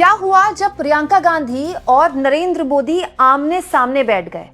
क्या हुआ जब प्रियंका गांधी और नरेंद्र मोदी आमने सामने बैठ गए।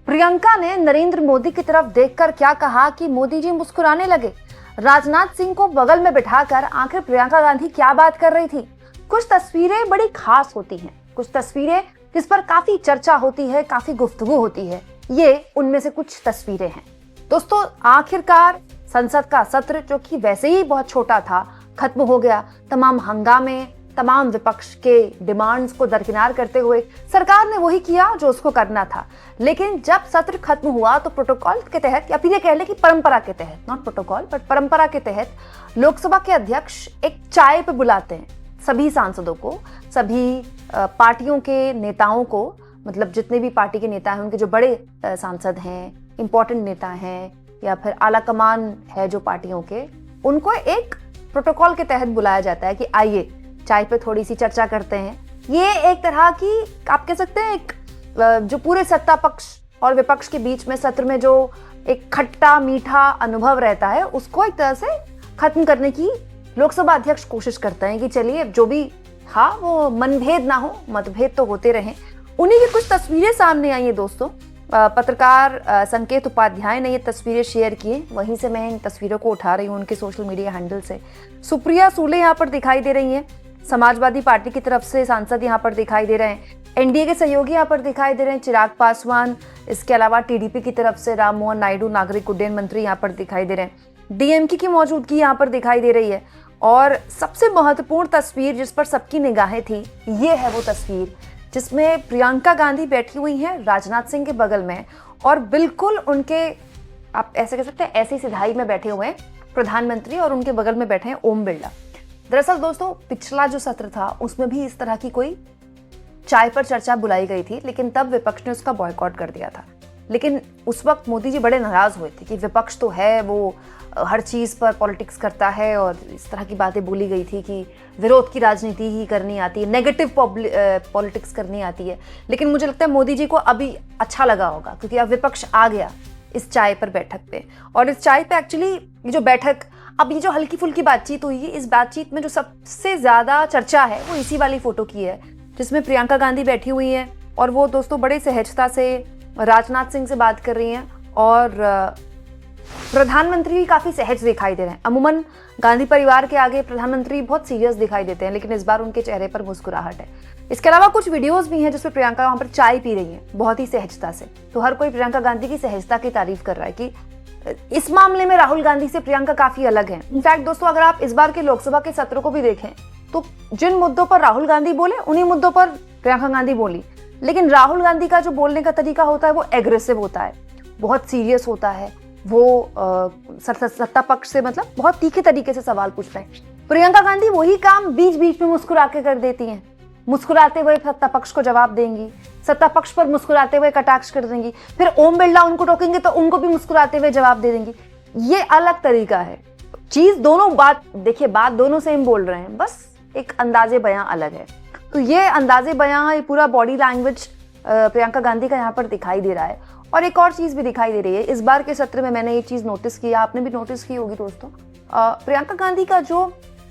प्रियंका ने नरेंद्र मोदी की तरफ देखकर क्या कहा कि मोदी जी मुस्कुराने लगे। राजनाथ सिंह को बगल में बिठाकर आखिर प्रियंका गांधी क्या बात कर रही थी। कुछ तस्वीरें बड़ी खास होती हैं, कुछ तस्वीरें जिस पर काफी चर्चा होती है, काफी गुफ्तगू होती है। ये उनमें से कुछ तस्वीरें हैं। दोस्तों, आखिरकार संसद का सत्र, जो कि वैसे ही बहुत छोटा था, खत्म हो गया। तमाम हंगामे, तमाम विपक्ष के डिमांड्स को दरकिनार करते हुए सरकार ने वही किया जो उसको करना था। लेकिन जब सत्र खत्म हुआ तो प्रोटोकॉल के तहत, या फिर ये कह लें कि परंपरा के तहत, नॉट प्रोटोकॉल बट परंपरा के तहत, लोकसभा के अध्यक्ष एक चाय पे बुलाते हैं सभी सांसदों को, सभी पार्टियों के नेताओं को, मतलब जितने भी पार्टी के नेता हैं, उनके जो बड़े सांसद हैं, इंपॉर्टेंट नेता हैं, या फिर आला कमान है जो पार्टियों के, उनको एक प्रोटोकॉल के तहत बुलाया जाता है कि आइए चाय पे थोड़ी सी चर्चा करते हैं। ये एक तरह की, आप कह सकते हैं, एक जो पूरे सत्ता पक्ष और विपक्ष के बीच में सत्र में जो एक खट्टा मीठा अनुभव रहता है, उसको एक तरह से खत्म करने की लोकसभा अध्यक्ष कोशिश करते हैं कि चलिए जो भी था वो मनभेद ना हो, मतभेद तो होते रहें। उन्हीं की कुछ तस्वीरें सामने आई है दोस्तों। पत्रकार संकेत उपाध्याय ने ये तस्वीरें शेयर की, वहीं से मैं इन तस्वीरों को उठा रही हूँ उनके सोशल मीडिया हैंडल से। सुप्रिया सूले यहाँ पर दिखाई दे रही हैं, समाजवादी पार्टी की तरफ से सांसद यहाँ पर दिखाई दे रहे हैं। एनडीए के सहयोगी यहाँ पर दिखाई दे रहे हैं, चिराग पासवान। इसके अलावा टीडीपी की तरफ से राम मोहन नायडू, नागरिक उड्डयन मंत्री, यहाँ पर दिखाई दे रहे हैं। डीएमके की मौजूदगी यहाँ पर दिखाई दे रही है। और सबसे महत्वपूर्ण तस्वीर जिस पर सबकी निगाहें थी, ये है वो तस्वीर जिसमें प्रियंका गांधी बैठी हुई हैं राजनाथ सिंह के बगल में, और बिल्कुल उनके, आप ऐसे कह सकते हैं, ऐसी सिधाई में बैठे हुए हैं प्रधानमंत्री, और उनके बगल में बैठे हैं ओम बिरला। दरअसल दोस्तों, पिछला जो सत्र था उसमें भी इस तरह की कोई चाय पर चर्चा बुलाई गई थी, लेकिन तब विपक्ष ने उसका बॉयकॉट कर दिया था। लेकिन उस वक्त मोदी जी बड़े नाराज हुए थे कि विपक्ष तो है, वो हर चीज़ पर पॉलिटिक्स करता है, और इस तरह की बातें बोली गई थी कि विरोध की राजनीति ही करनी आती है, नेगेटिव पॉलिटिक्स करनी आती है। लेकिन मुझे लगता है मोदी जी को अभी अच्छा लगा होगा, क्योंकि अब विपक्ष आ गया इस चाय पर बैठक पे। और इस चाय पे एक्चुअली ये जो बैठक, अब ये जो हल्की फुल्की बातचीत हुई है, इस बातचीत में जो सबसे ज़्यादा चर्चा है वो इसी वाली फोटो की है, जिसमें प्रियंका गांधी बैठी हुई हैं, और वो दोस्तों बड़े सहजता से राजनाथ सिंह से बात कर रही हैं, और प्रधानमंत्री भी काफ़ी सहज दिखाई दे रहे हैं। अमूमन गांधी परिवार के आगे प्रधानमंत्री बहुत सीरियस दिखाई देते हैं, लेकिन इस बार उनके चेहरे पर मुस्कुराहट है। इसके अलावा कुछ वीडियोस भी हैं जिसमें प्रियंका वहाँ पर चाय पी रही है बहुत ही सहजता से। तो हर कोई प्रियंका गांधी की सहजता की तारीफ कर रहा है कि इस मामले में राहुल गांधी से प्रियंका काफ़ी अलग है। इनफैक्ट दोस्तों, अगर आप इस बार के लोकसभा के सत्र को भी देखें तो जिन मुद्दों पर राहुल गांधी बोले, उन्हीं मुद्दों पर प्रियंका गांधी बोली। लेकिन राहुल गांधी का जो बोलने का तरीका होता है वो एग्रेसिव होता है, बहुत सीरियस होता है। वो सत्ता पक्ष से मतलब बहुत तीखे तरीके से सवाल पूछते हैं। प्रियंका गांधी वही काम बीच बीच में मुस्कुरा के कर देती हैं। मुस्कुराते हुए सत्ता पक्ष को जवाब देंगी, सत्ता पक्ष पर मुस्कुराते हुए कटाक्ष कर देंगी, फिर ओम बिरला उनको टोकेंगे तो उनको भी मुस्कुराते हुए जवाब दे देंगी। ये अलग तरीका है। चीज दोनों, बात देखिए, बात दोनों सेम बोल रहे हैं, बस एक अंदाजे बयां अलग है। तो ये अंदाजे बयां, ये पूरा बॉडी लैंग्वेज प्रियंका गांधी का यहाँ पर दिखाई दे रहा है। और एक और चीज भी दिखाई दे रही है इस बार के सत्र में, मैंने ये चीज नोटिस की, आपने भी नोटिस की होगी दोस्तों। प्रियंका गांधी का जो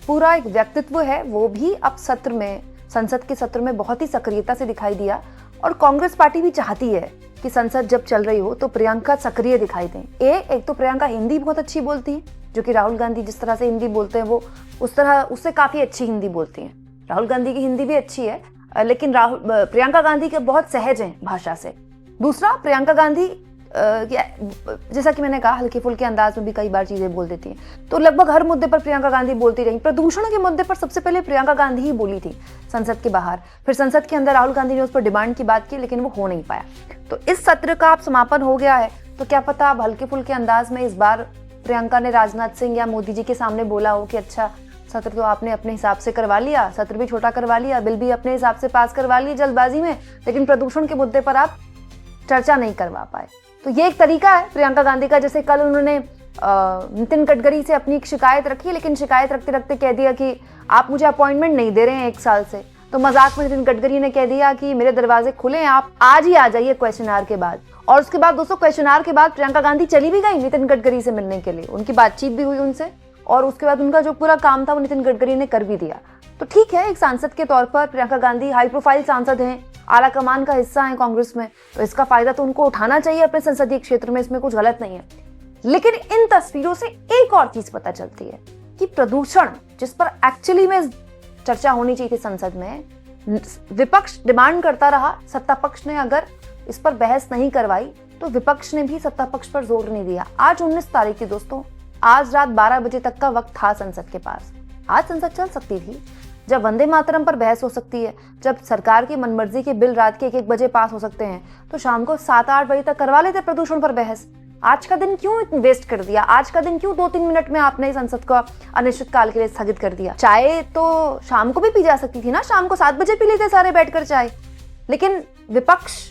पूरा एक व्यक्तित्व है वो भी अब सत्र में, संसद के सत्र में बहुत ही सक्रियता से दिखाई दिया। और कांग्रेस पार्टी भी चाहती है कि संसद जब चल रही हो तो प्रियंका सक्रिय दिखाई दें। एक तो प्रियंका हिंदी बहुत अच्छी बोलती है, जो कि राहुल गांधी जिस तरह से हिंदी बोलते हैं वो उस तरह उससे काफी अच्छी हिंदी बोलती हैं। राहुल गांधी की हिंदी भी अच्छी है, लेकिन प्रियंका गांधी के बहुत सहज हैं भाषा से। दूसरा, प्रियंका गांधी जैसा कि मैंने कहा, हल्के फुल्के अंदाज में भी कई बार चीजें बोल देती हैं। तो लगभग हर मुद्दे पर प्रियंका गांधी बोलती रही। प्रदूषण के मुद्दे पर सबसे पहले प्रियंका गांधी ही बोली थी संसद के बाहर, फिर संसद के अंदर राहुल गांधी ने उस पर डिमांड की बात की, लेकिन वो हो नहीं पाया। तो इस सत्र का अब समापन हो गया है, तो क्या पता अब हल्के फुल्के अंदाज में इस बार प्रियंका ने राजनाथ सिंह या मोदी जी के सामने बोला हो कि अच्छा, सत्र तो आपने अपने हिसाब से करवा लिया, सत्र भी छोटा करवा लिया, बिल भी अपने हिसाब से पास करवा लिया जल्दबाजी में, लेकिन प्रदूषण के मुद्दे पर आप चर्चा नहीं करवा पाए। तो ये एक तरीका है प्रियंका गांधी का। जैसे कल उन्होंने नितिन गडकरी से अपनी एक शिकायत रखी, लेकिन शिकायत रखते रखते कह दिया कि आप मुझे अपॉइंटमेंट नहीं दे रहे हैं 1 साल से। तो मजाक में नितिन गडकरी ने कह दिया कि मेरे दरवाजे खुले हैं, आप आज ही आ जाइए क्वेश्चन आवर के बाद। और उसके बाद दोस्तों, क्वेश्चन आवर के बाद प्रियंका गांधी चली भी गई नितिन गडकरी से मिलने के लिए, उनकी बातचीत भी हुई उनसे, और उसके बाद उनका जो पूरा काम था वो नितिन गडकरी ने कर भी दिया। तो ठीक है, एक सांसद के तौर पर प्रियंका गांधी हाई प्रोफाइल सांसद हैं, आला कमान का हिस्सा है कांग्रेस में, तो इसका फायदा तो उनको उठाना चाहिए अपने संसदीय क्षेत्र में, इसमें कुछ गलत नहीं है। लेकिन इन तस्वीरों से एक और चीज पता चलती है कि प्रदूषण, जिस पर एक्चुअली में चर्चा होनी चाहिए थी संसद में, विपक्ष डिमांड करता रहा, सत्ता पक्ष ने अगर इस पर बहस नहीं करवाई तो विपक्ष ने भी सत्ता पक्ष पर जोर नहीं दिया। आज 19 तारीख थी दोस्तों, आज रात 12 बजे तक का वक्त था संसद के पास। आज संसद चल सकती थी, जब वंदे मातरम पर बहस हो सकती है, जब सरकार की मनमर्जी के बिल रात के 1-1 बजे पास हो सकते हैं, तो शाम को 7-8 बजे तक करवा लेते प्रदूषण पर बहस। आज का दिन क्यों वेस्ट कर दिया? आज का दिन क्यों 2-3 मिनट में आपने संसद को अनिश्चित काल के लिए स्थगित कर दिया? चाय तो शाम को भी पी जा सकती थी ना, शाम को 7 बजे पी लेते सारे बैठकर चाय। लेकिन विपक्ष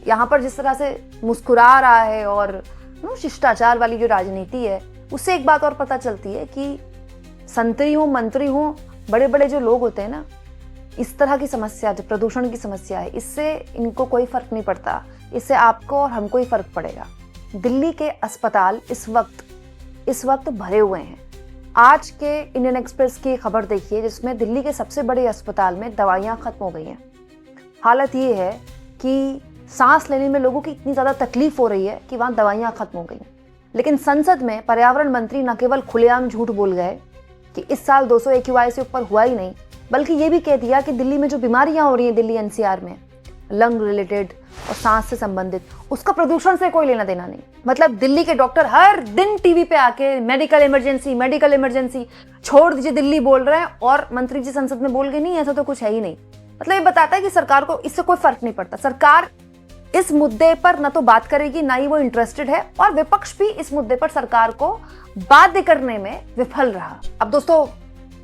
यहाँ पर जिस तरह से मुस्कुरा रहा है और शिष्टाचार वाली जो राजनीति है, उससे एक बात और पता चलती है कि संतरी हो, मंत्री हो, बड़े बड़े जो लोग होते हैं ना, इस तरह की समस्या, जो प्रदूषण की समस्या है, इससे इनको कोई फर्क नहीं पड़ता, इससे आपको और हमको ही फर्क पड़ेगा। दिल्ली के अस्पताल इस वक्त भरे हुए हैं। आज के इंडियन एक्सप्रेस की खबर देखिए, जिसमें दिल्ली के सबसे बड़े अस्पताल में दवाइयां खत्म हो गई हैं। हालत ये है कि सांस लेने में लोगों की इतनी ज्यादा तकलीफ हो रही है कि वहां दवाइयां खत्म हो गई। लेकिन संसद में पर्यावरण मंत्री न केवल खुलेआम झूठ बोल गए कि इस साल 200 AQI से ऊपर हुआ ही नहीं, बल्कि ये भी कह दिया कि दिल्ली में जो बीमारियां हो रही हैं, दिल्ली NCR में लंग रिलेटेड और सांस से संबंधित, उसका प्रदूषण से कोई लेना देना नहीं। मतलब दिल्ली के डॉक्टर हर दिन टीवी पे आके मेडिकल इमरजेंसी छोड़ दीजिए दिल्ली बोल रहे हैं, और मंत्री जी संसद में बोल गए नहीं ऐसा तो कुछ है ही नहीं। मतलब ये बताता है कि सरकार को इससे कोई फर्क नहीं पड़ता। सरकार इस मुद्दे पर न तो बात करेगी, ना ही वो इंटरेस्टेड है, और विपक्ष भी इस मुद्दे पर सरकार को बाध्य करने में विफल रहा। अब दोस्तों,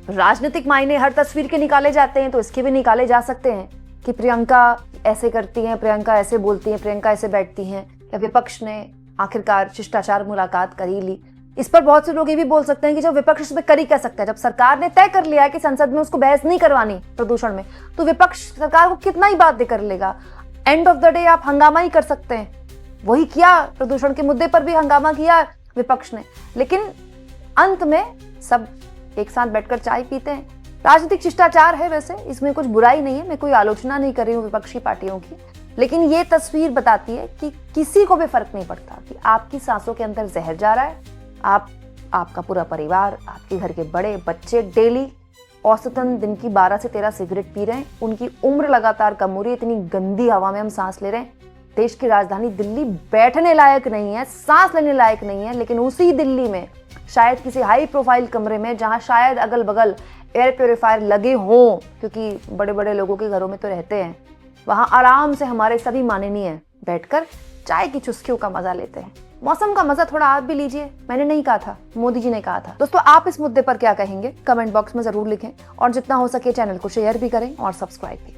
राजनीतिक मायने हर तस्वीर के निकाले जाते हैं, तो इसके भी निकाले जा सकते हैं कि प्रियंका ऐसे करती हैं, प्रियंका ऐसे बोलती हैं, प्रियंका ऐसे बैठती हैं, या विपक्ष ने आखिरकार शिष्टाचार मुलाकात कर ही ली। इस पर बहुत से लोग ये भी बोल सकते हैं कि जब विपक्ष इसमें कर ही कह सकता है, जब सरकार ने तय कर लिया है कि संसद में उसको बहस नहीं करवानी प्रदूषण में, तो विपक्ष सरकार को कितना ही बाध्य कर लेगा। एंड ऑफ द डे आप हंगामा ही कर सकते हैं। वही किया, प्रदूषण के मुद्दे पर भी हंगामा किया विपक्ष ने, लेकिन अंत में सब एक साथ बैठकर चाय पीते हैं। राजनीतिक शिष्टाचार है, वैसे इसमें कुछ बुराई नहीं है, मैं कोई आलोचना नहीं कर रही हूँ विपक्षी पार्टियों की, लेकिन ये तस्वीर बताती है कि किसी को भी फर्क नहीं पड़ता कि आपकी सांसों के अंदर जहर जा रहा है। आपका पूरा परिवार, आपके घर के बड़े बच्चे डेली औसतन दिन की 12 से 13 सिगरेट पी रहे हैं, उनकी उम्र लगातार कम हो रही है, इतनी गंदी हवा में हम सांस ले रहे हैं। देश की राजधानी दिल्ली बैठने लायक नहीं है, सांस लेने लायक नहीं है, लेकिन उसी दिल्ली में शायद किसी हाई प्रोफाइल कमरे में, जहां शायद अगल बगल एयर प्योरीफायर लगे हों, क्योंकि बड़े बड़े लोगों के घरों में तो रहते हैं, वहां आराम से हमारे सभी माननीय बैठकर चाय की चुस्कियों का मजा लेते हैं। मौसम का मजा थोड़ा आप भी लीजिए, मैंने नहीं कहा था, मोदी जी ने कहा था। दोस्तों, आप इस मुद्दे पर क्या कहेंगे कमेंट बॉक्स में जरूर लिखें, और जितना हो सके चैनल को शेयर भी करें और सब्सक्राइब भी।